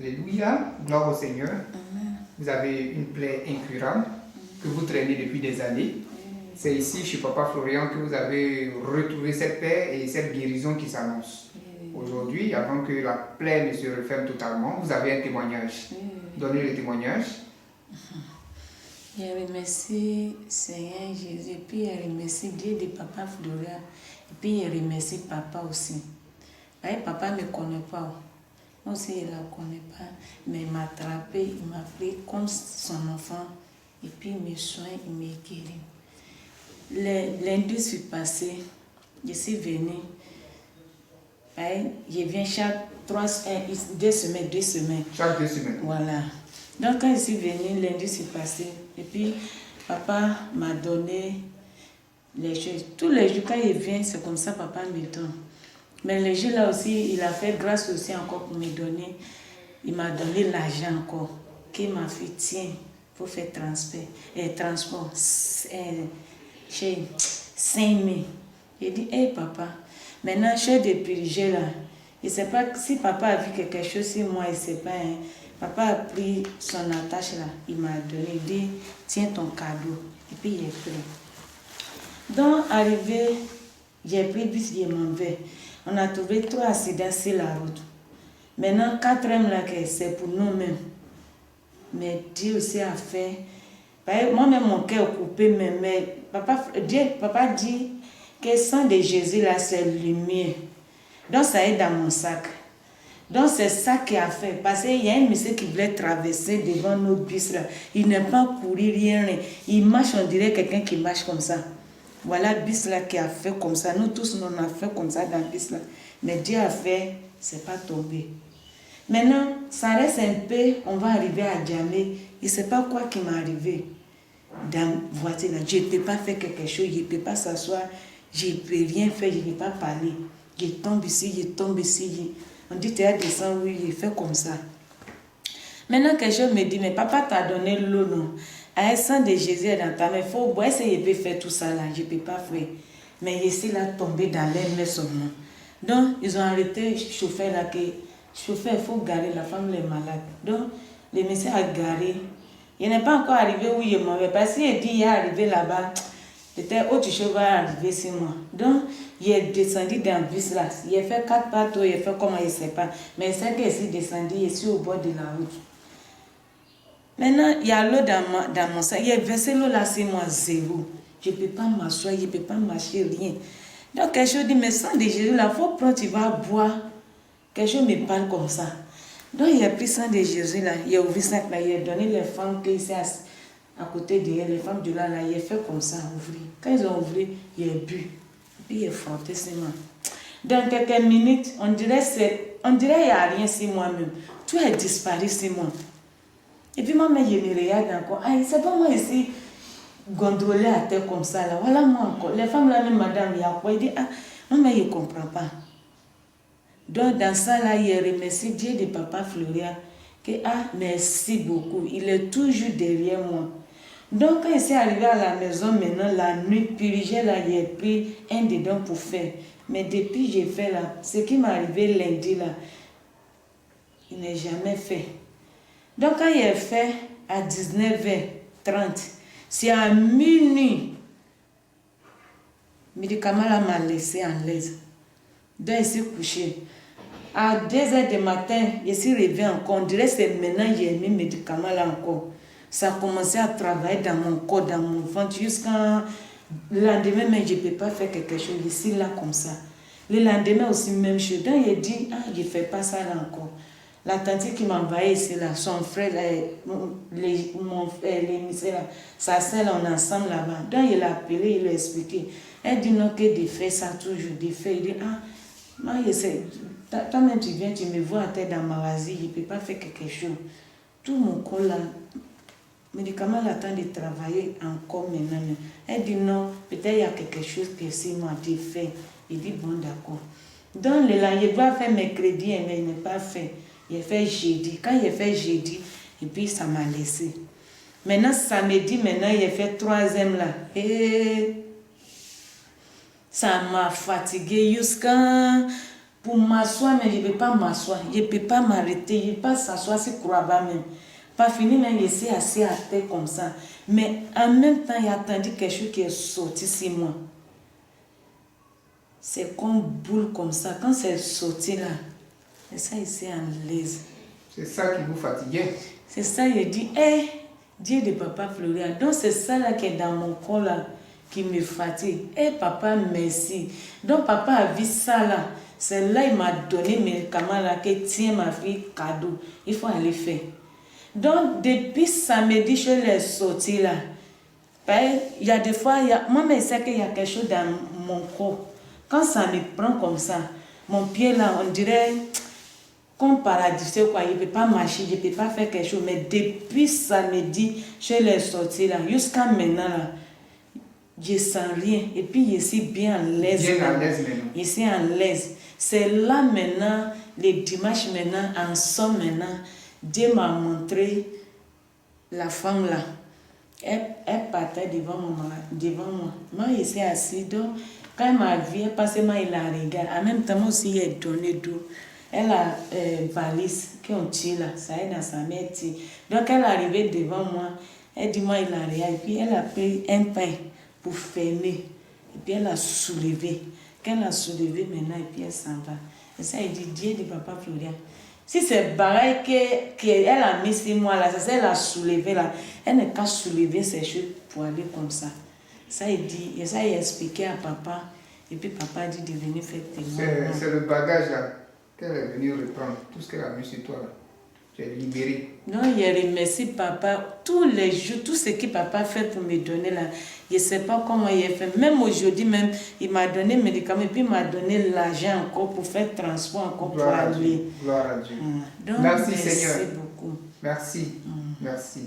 Alléluia, gloire au Seigneur. Vous avez une plaie incurable que vous traînez depuis des années. C'est ici, chez Papa Florian, que vous avez retrouvé cette paix et cette guérison qui s'annonce. Aujourd'hui, avant que la plaie ne se referme totalement, vous avez un témoignage. Donnez le témoignage. Je remercie Seigneur Jésus, et puis je remercie Dieu de Papa Florian, et puis je remercie Papa aussi. Papa ne me connaît pas. Moi aussi, il ne la connaît pas, mais il m'a attrapé, il m'a pris comme son enfant, et puis il me soigne, il me guérit. Lundi, je suis passé, je suis venue. Je viens chaque 2 semaines. Chaque 2 semaines. Voilà. Donc, quand je suis venue, lundi, je suis passé. Et puis, papa m'a donné les choses. Tous les jours, quand il vient, c'est comme ça, papa me donne. Mais les jours là aussi, il a fait grâce aussi encore pour me donner. Il m'a donné l'argent encore. Que ma fille tient pour faire transport. Chez 5 000. J'ai dit, hé papa, maintenant, chez des purgés là, je ne sais pas si papa a vu quelque chose sur moi, il ne sait pas. Hein. Papa a pris son attache là, il m'a donné, il dit, tiens ton cadeau. Et puis il est pris. Donc, arrivé, j'ai pris bus, je m'en vais. On a trouvé 3 accidents sur la route. Maintenant, 4e là, c'est pour nous-mêmes. Mais Dieu aussi a fait. Moi-même, mon cœur est coupé, mais papa dit que le sang de Jésus là, c'est lumière. Donc, ça est dans mon sac. Donc, c'est ça qu'il a fait. Parce qu'il y a un monsieur qui voulait traverser devant nos bus là. Il n'a pas couru, rien. Il marche, on dirait quelqu'un qui marche comme ça. Voilà le bus là qui a fait comme ça. Nous tous, on a fait comme ça dans le bus là. Mais Dieu a fait, c'est pas tombé. Maintenant, ça reste un peu, on va arriver à Djamé. Il ne sait pas quoi qui m'est arrivé dans la voiture là. Je ne peux pas faire quelque chose, je ne peux pas s'asseoir, je ne peux rien faire, je ne peux pas parler. Je tombe ici. On dit, tu as descendu, oui, il fait comme ça. Maintenant, quelqu'un me dit, mais papa t'a donné l'eau, non? À un sang de Jésus dans ta main, il faut boire, je peux faire tout ça là, je ne peux pas faire. Mais ici, là, tombé dans l'air, mais seulement. Donc, ils ont arrêté le chauffeur là, que chauffeur, il faut garer, la femme est malade. Donc, le monsieur a garé. Il n'est pas encore arrivé où il est mauvais. Parce qu'il dit, il est arrivé là-bas, peut-être autre chose va arriver sur moi. Donc, il est descendu dans le bus là. Il a fait 4 pas, il a fait comment il ne sait pas. Mais il sait qu'il est descendu, il est sur au bord de la route. Maintenant, il y a l'eau dans mon sac. Il a versé l'eau là sur moi, 0. Je ne peux pas m'asseoir, je ne peux pas marcher, rien. Donc, quelque chose dit, mais sang de Jésus là, il faut prendre, tu vas boire. Quelque chose me parle comme ça. Donc, il a pris sang de Jésus là, il a ouvert ça là, il a donné les femmes qui étaient à côté de elle, les femmes de là, il a fait comme ça, ouvrir. Quand ils ont ouvert, il a bu. Puis il a frotté ses mains. Dans quelques minutes, on dirait qu'il n'y a rien sur moi-même. Tout est disparu sur moi. Et puis moi-même, je me regarde encore. Ah, c'est pas moi ici, gondolé à terre comme ça là. Voilà moi encore. Les femmes là, même madame, il y a quoi? Il dit, ah, moi-même, je ne comprends pas. Donc, dans ça là, il remercie Dieu de Papa Florian. Que, ah, merci beaucoup. Il est toujours derrière moi. Donc, quand il s'est arrivé à la maison, maintenant, la nuit, purgé là, il a pris un dedans pour faire. Mais depuis j'ai fait là, ce qui m'est arrivé lundi là, il n'est jamais fait. Donc, quand il est fait à 19h30, c'est à minuit, le médicament là m'a laissé en l'aise. Donc, il s'est couché. À 2h du matin, je suis réveillée encore. On dirait que c'est maintenant que j'ai mis le médicament là encore. Ça a commencé à travailler dans mon corps, dans mon ventre, jusqu'à le lendemain, mais je ne peux pas faire quelque chose ici, là, comme ça. Le lendemain aussi, même chose. Donc, il dit, ah, je ne fais pas ça là encore. La tante qui m'a envoyé ici, là, son frère, mon frère, l'émissaire, sa sœur, on est ensemble là-bas. Donc, il a appelé, il a expliqué. Elle dit non, que de faire ça toujours, de faire. Il dit, ah, moi, je sais. Toi-même, tu viens, tu me vois à tête dans ma vase, je ne peux pas faire quelque chose. Tout mon corps là, le médicament attend de travailler encore maintenant. Elle dit non, peut-être il y a quelque chose que si moi j'ai fait. Il dit bon, d'accord. Donc, il doit faire mercredi, mais il n'est pas fait. Il a fait jeudi. Quand il a fait jeudi, et puis ça m'a laissé. Maintenant, samedi, maintenant, il a fait 3e là. Et ça m'a fatigué jusqu'à pour m'asseoir, mais je ne peux pas m'asseoir. Je ne peux pas m'arrêter. Je ne peux pas s'asseoir sur Kouraba même. Pas fini, mais je suis assis à terre comme ça. Mais en même temps, il a attendu quelque chose qui est sorti sur moi. C'est comme boule comme ça. Quand c'est sorti là, c'est ça ici en l'aise. C'est ça qui vous fatiguait. C'est ça, il dit, hé, Dieu de papa Florian. Donc c'est ça là qui est dans mon corps là, qui me fatigue. Hé papa, merci. Donc papa a vu ça là. C'est là il m'a donné mes médicaments là, que tiens ma fille cadeau. Il faut aller faire. Donc depuis samedi, je l'ai sorti là. Il y a des fois, moi je sais qu'il y a quelque chose dans mon corps. Quand ça me prend comme ça, mon pied là, on dirait comme paralysé quoi, je ne peux pas marcher, je ne peux pas faire quelque chose. Mais depuis samedi, je l'ai sorti là, jusqu'à maintenant là, je ne sens rien. Et puis je suis bien à l'aise. Bien à l'aise maintenant. Je suis à l'aise. C'est là maintenant, les dimanches maintenant, en somme maintenant, Dieu m'a montré la femme là. Elle partait devant moi. Moi, je suis assise. Donc, quand elle m'a vu, elle passait, moi, il la regarde. En même temps, moi aussi, elle donnait d'eau. Elle a une valise qu'on tire là, ça est dans sa main. Donc, elle est arrivée devant moi. Elle dit, moi, il la regarde. Et puis, elle a pris un pain pour fermer. Et puis, elle a soulevé. Quand elle a soulevé maintenant, et puis elle s'en va. Et ça, il dit, Dieu de papa Florian. Si c'est pareil qu'elle a mis sur moi là, ça elle a soulevé là, elle n'a qu'à soulever ses cheveux pour aller comme ça. Ça il dit, et ça il a expliqué à papa, et puis papa dit de venir faire témoin. C'est le bagage là qu'elle est venue reprendre, tout ce qu'elle a mis sur toi là. Tu es libéré. Non, je remercie papa tous les jours, tout ce que papa fait pour me donner là. Je ne sais pas comment il a fait. Même aujourd'hui, même, il m'a donné médicaments et puis il m'a donné l'argent encore pour faire transport encore pour aller. Gloire à Dieu. Donc, merci Seigneur. Merci beaucoup. Merci. Merci.